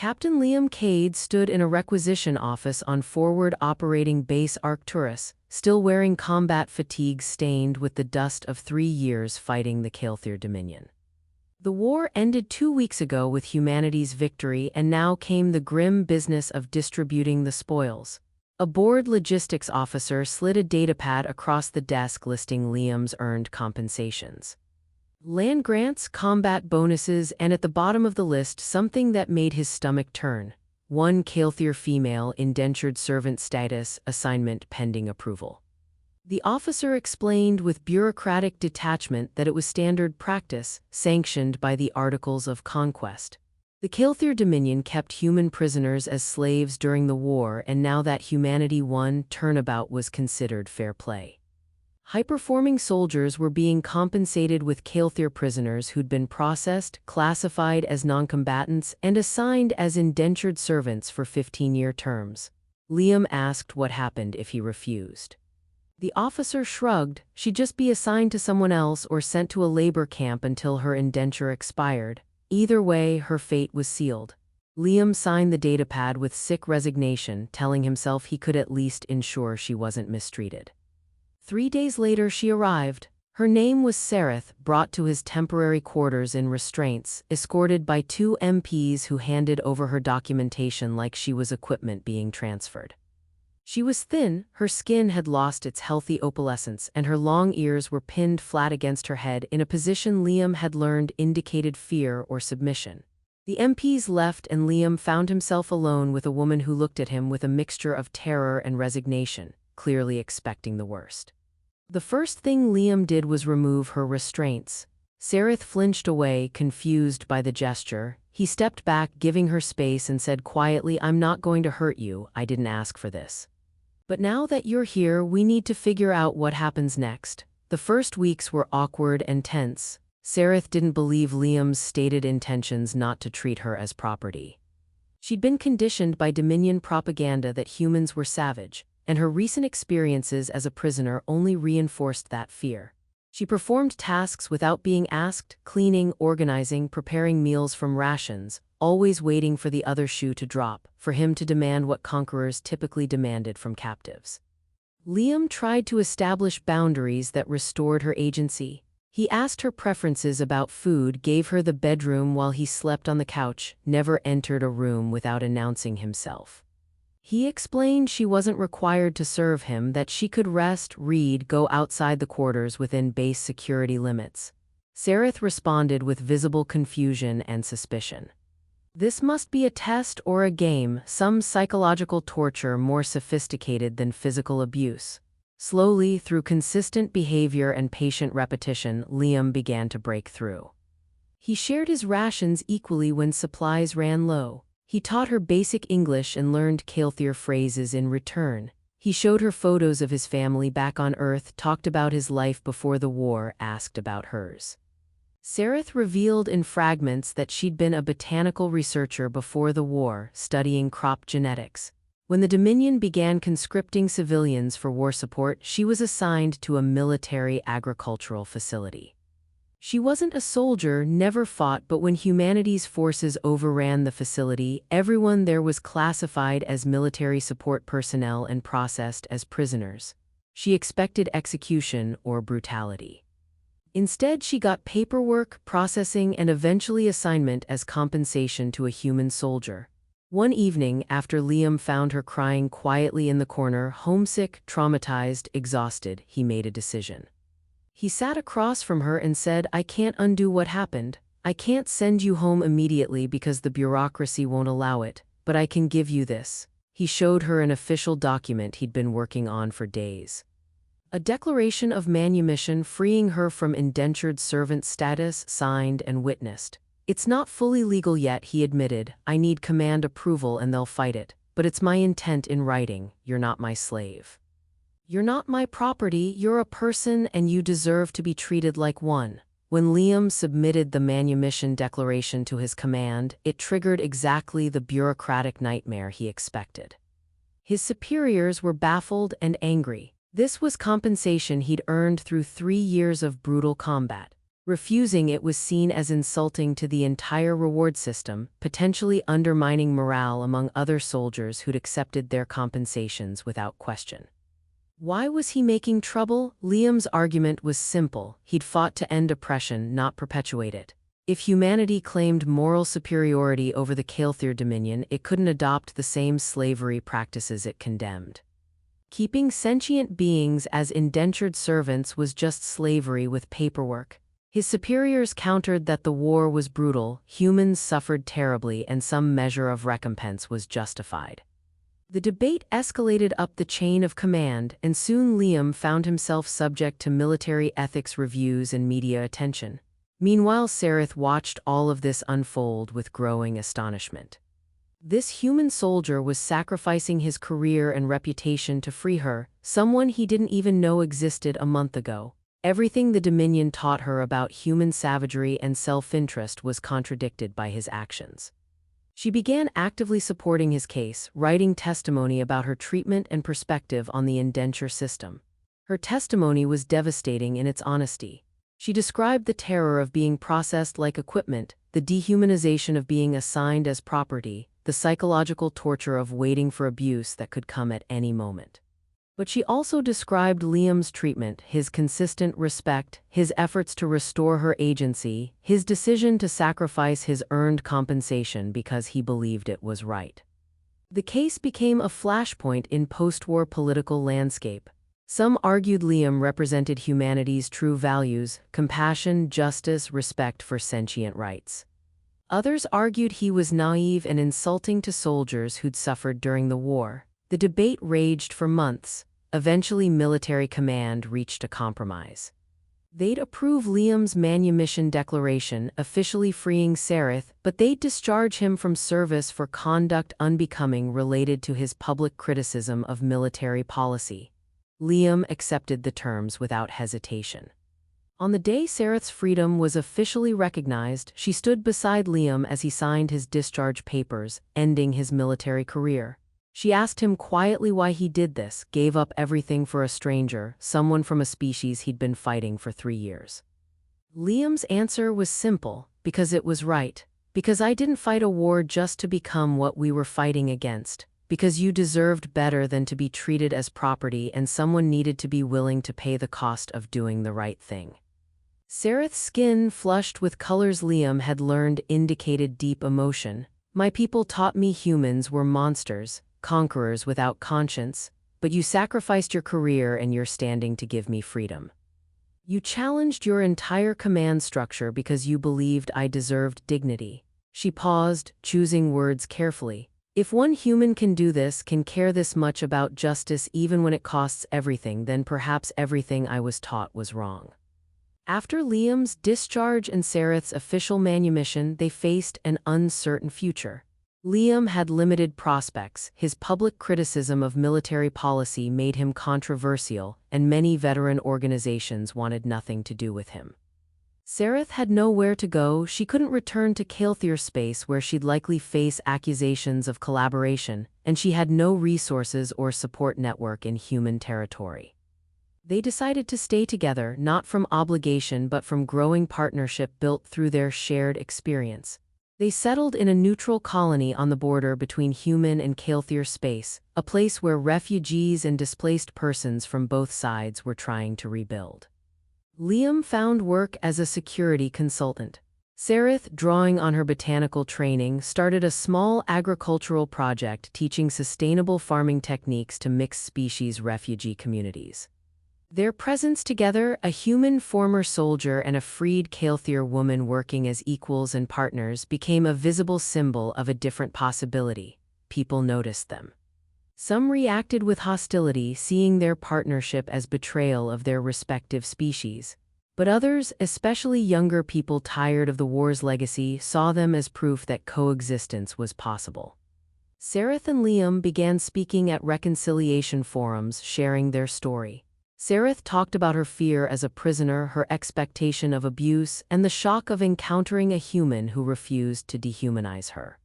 Captain Liam Cade stood in a requisition office on forward operating base Arcturus, still wearing combat fatigue stained with the dust of 3 years fighting the Kael'thir Dominion. The war ended 2 weeks ago with humanity's victory, and now came the grim business of distributing the spoils. A bored logistics officer slid a datapad across the desk listing Liam's earned compensations. Land grants, combat bonuses, and at the bottom of the list something that made his stomach turn. 1 Kael'thir female, indentured servant status, assignment pending approval. The officer explained with bureaucratic detachment that it was standard practice, sanctioned by the Articles of Conquest. The Kael'thir Dominion kept human prisoners as slaves during the war, and now that humanity won, turnabout was considered fair play. High-performing soldiers were being compensated with Kael'thir prisoners who'd been processed, classified as noncombatants, and assigned as indentured servants for 15-year terms. Liam asked what happened if he refused. The officer shrugged. She'd just be assigned to someone else or sent to a labor camp until her indenture expired. Either way, her fate was sealed. Liam signed the datapad with sick resignation, telling himself he could at least ensure she wasn't mistreated. 3 days later she arrived. Her name was Sareth, brought to his temporary quarters in restraints, escorted by 2 MPs who handed over her documentation like she was equipment being transferred. She was thin, her skin had lost its healthy opalescence, and her long ears were pinned flat against her head in a position Liam had learned indicated fear or submission. The MPs left, and Liam found himself alone with a woman who looked at him with a mixture of terror and resignation, clearly expecting the worst. The first thing Liam did was remove her restraints. Sareth flinched away, confused by the gesture. He stepped back, giving her space, and said quietly, "I'm not going to hurt you, I didn't ask for this. But now that you're here, we need to figure out what happens next." The first weeks were awkward and tense. Sareth didn't believe Liam's stated intentions not to treat her as property. She'd been conditioned by Dominion propaganda that humans were savage, and her recent experiences as a prisoner only reinforced that fear. She performed tasks without being asked, cleaning, organizing, preparing meals from rations, always waiting for the other shoe to drop, for him to demand what conquerors typically demanded from captives. Liam tried to establish boundaries that restored her agency. He asked her preferences about food, gave her the bedroom while he slept on the couch, never entered a room without announcing himself. He explained she wasn't required to serve him, that she could rest, read, go outside the quarters within base security limits. Sareth responded with visible confusion and suspicion. This must be a test or a game, some psychological torture more sophisticated than physical abuse. Slowly, through consistent behavior and patient repetition, Liam began to break through. He shared his rations equally when supplies ran low. He taught her basic English and learned Kael'thir phrases in return. He showed her photos of his family back on Earth, talked about his life before the war, asked about hers. Sareth revealed in fragments that she'd been a botanical researcher before the war, studying crop genetics. When the Dominion began conscripting civilians for war support, she was assigned to a military agricultural facility. She wasn't a soldier, never fought, but when humanity's forces overran the facility, everyone there was classified as military support personnel and processed as prisoners. She expected execution or brutality. Instead, she got paperwork, processing, and eventually assignment as compensation to a human soldier. One evening, after Liam found her crying quietly in the corner, homesick, traumatized, exhausted, he made a decision. He sat across from her and said, "I can't undo what happened. I can't send you home immediately because the bureaucracy won't allow it, but I can give you this." He showed her an official document he'd been working on for days. A declaration of manumission freeing her from indentured servant status, signed and witnessed. "It's not fully legal yet," he admitted. "I need command approval and they'll fight it. But it's my intent in writing. You're not my slave. You're not my property, you're a person and you deserve to be treated like one." When Liam submitted the manumission declaration to his command, it triggered exactly the bureaucratic nightmare he expected. His superiors were baffled and angry. This was compensation he'd earned through 3 years of brutal combat. Refusing it was seen as insulting to the entire reward system, potentially undermining morale among other soldiers who'd accepted their compensations without question. Why was he making trouble? Liam's argument was simple. He'd fought to end oppression, not perpetuate it. If humanity claimed moral superiority over the Kael'thir Dominion, it couldn't adopt the same slavery practices it condemned. Keeping sentient beings as indentured servants was just slavery with paperwork. His superiors countered that the war was brutal, humans suffered terribly, and some measure of recompense was justified. The debate escalated up the chain of command, and soon Liam found himself subject to military ethics reviews and media attention. Meanwhile, Sareth watched all of this unfold with growing astonishment. This human soldier was sacrificing his career and reputation to free her, someone he didn't even know existed a month ago. Everything the Dominion taught her about human savagery and self-interest was contradicted by his actions. She began actively supporting his case, writing testimony about her treatment and perspective on the indenture system. Her testimony was devastating in its honesty. She described the terror of being processed like equipment, the dehumanization of being assigned as property, the psychological torture of waiting for abuse that could come at any moment. But she also described Liam's treatment, his consistent respect, his efforts to restore her agency, his decision to sacrifice his earned compensation because he believed it was right. The case became a flashpoint in post-war political landscape. Some argued Liam represented humanity's true values: compassion, justice, respect for sentient rights. Others argued he was naive and insulting to soldiers who'd suffered during the war. The debate raged for months. Eventually, military command reached a compromise. They'd approve Liam's manumission declaration, officially freeing Sareth, but they'd discharge him from service for conduct unbecoming related to his public criticism of military policy. Liam accepted the terms without hesitation. On the day Sareth's freedom was officially recognized, she stood beside Liam as he signed his discharge papers, ending his military career. She asked him quietly why he did this, gave up everything for a stranger, someone from a species he'd been fighting for 3 years. Liam's answer was simple: because it was right. Because I didn't fight a war just to become what we were fighting against. Because you deserved better than to be treated as property, and someone needed to be willing to pay the cost of doing the right thing. Sareth's skin flushed with colors Liam had learned indicated deep emotion. My people taught me humans were monsters, conquerors without conscience, but you sacrificed your career and your standing to give me freedom. You challenged your entire command structure because you believed I deserved dignity. She paused, choosing words carefully. If one human can do this, can care this much about justice even when it costs everything, then perhaps everything I was taught was wrong. After Liam's discharge and Sareth's official manumission, they faced an uncertain future. Liam had limited prospects. His public criticism of military policy made him controversial, and many veteran organizations wanted nothing to do with him. Sareth had nowhere to go. She couldn't return to Kael'thir space, where she'd likely face accusations of collaboration, and she had no resources or support network in human territory. They decided to stay together, not from obligation but from growing partnership built through their shared experience. They settled in a neutral colony on the border between human and Kael'thir space, a place where refugees and displaced persons from both sides were trying to rebuild. Liam found work as a security consultant. Sareth, drawing on her botanical training, started a small agricultural project teaching sustainable farming techniques to mixed species refugee communities. Their presence together, a human former soldier and a freed Kael'thir woman working as equals and partners, became a visible symbol of a different possibility. People noticed them. Some reacted with hostility, seeing their partnership as betrayal of their respective species. But others, especially younger people tired of the war's legacy, saw them as proof that coexistence was possible. Sareth and Liam began speaking at reconciliation forums, sharing their story. Sareth talked about her fear as a prisoner, her expectation of abuse, and the shock of encountering a human who refused to dehumanize her.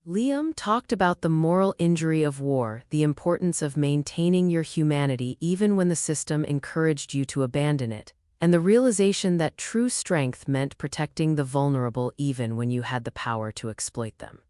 Liam talked about the moral injury of war, the importance of maintaining your humanity even when the system encouraged you to abandon it, and the realization that true strength meant protecting the vulnerable even when you had the power to exploit them.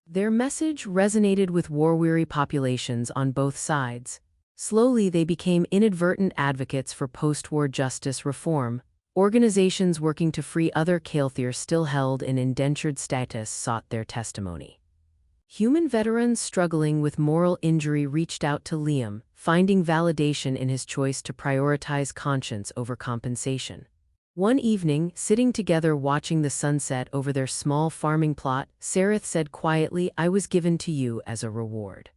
Their message resonated with war-weary populations on both sides. Slowly, they became inadvertent advocates for post-war justice reform. Organizations working to free other Kael'thir still held in indentured status sought their testimony. Human veterans struggling with moral injury reached out to Liam, finding validation in his choice to prioritize conscience over compensation. One evening, sitting together watching the sunset over their small farming plot, Sareth said quietly, "I was given to you as a reward.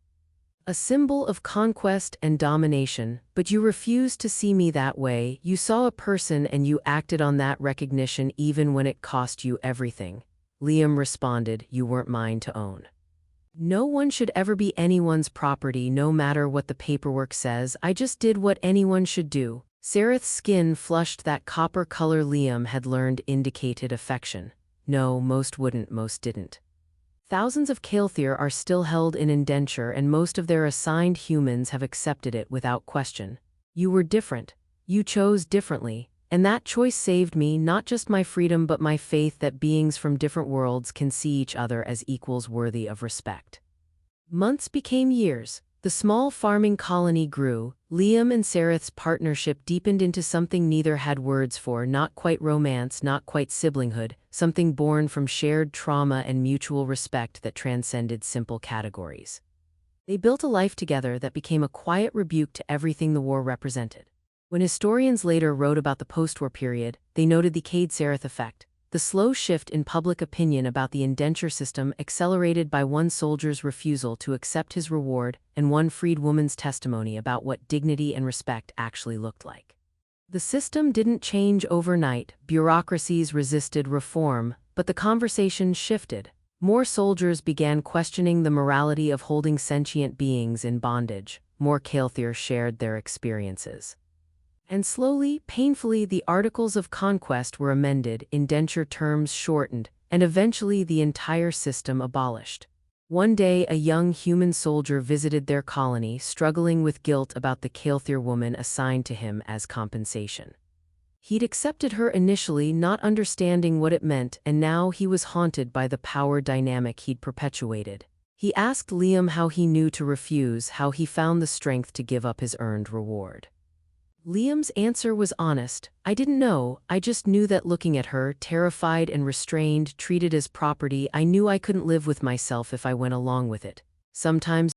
A symbol of conquest and domination, but you refused to see me that way. You saw a person and you acted on that recognition even when it cost you everything." Liam responded, "You weren't mine to own. No one should ever be anyone's property, no matter what the paperwork says. I just did what anyone should do." Sareth's skin flushed that copper color Liam had learned indicated affection. No, most wouldn't, most didn't. Thousands of Kael'thir are still held in indenture and most of their assigned humans have accepted it without question. You were different. You chose differently. And that choice saved me, not just my freedom but my faith that beings from different worlds can see each other as equals worthy of respect. Months became years. The small farming colony grew. Liam and Sareth's partnership deepened into something neither had words for, not quite romance, not quite siblinghood, something born from shared trauma and mutual respect that transcended simple categories. They built a life together that became a quiet rebuke to everything the war represented. When historians later wrote about the post-war period, they noted the Cade-Sareth effect, the slow shift in public opinion about the indenture system accelerated by one soldier's refusal to accept his reward and one freed woman's testimony about what dignity and respect actually looked like. The system didn't change overnight, bureaucracies resisted reform, but the conversation shifted. More soldiers began questioning the morality of holding sentient beings in bondage. More Kael'thir shared their experiences. And slowly, painfully, the Articles of Conquest were amended, indenture terms shortened, and eventually the entire system abolished. One day, a young human soldier visited their colony, struggling with guilt about the Kael'thir woman assigned to him as compensation. He'd accepted her initially, not understanding what it meant, and now he was haunted by the power dynamic he'd perpetuated. He asked Liam how he knew to refuse, how he found the strength to give up his earned reward. Liam's answer was honest. "I didn't know, I just knew that looking at her, terrified and restrained, treated as property, I knew I couldn't live with myself if I went along with it. Sometimes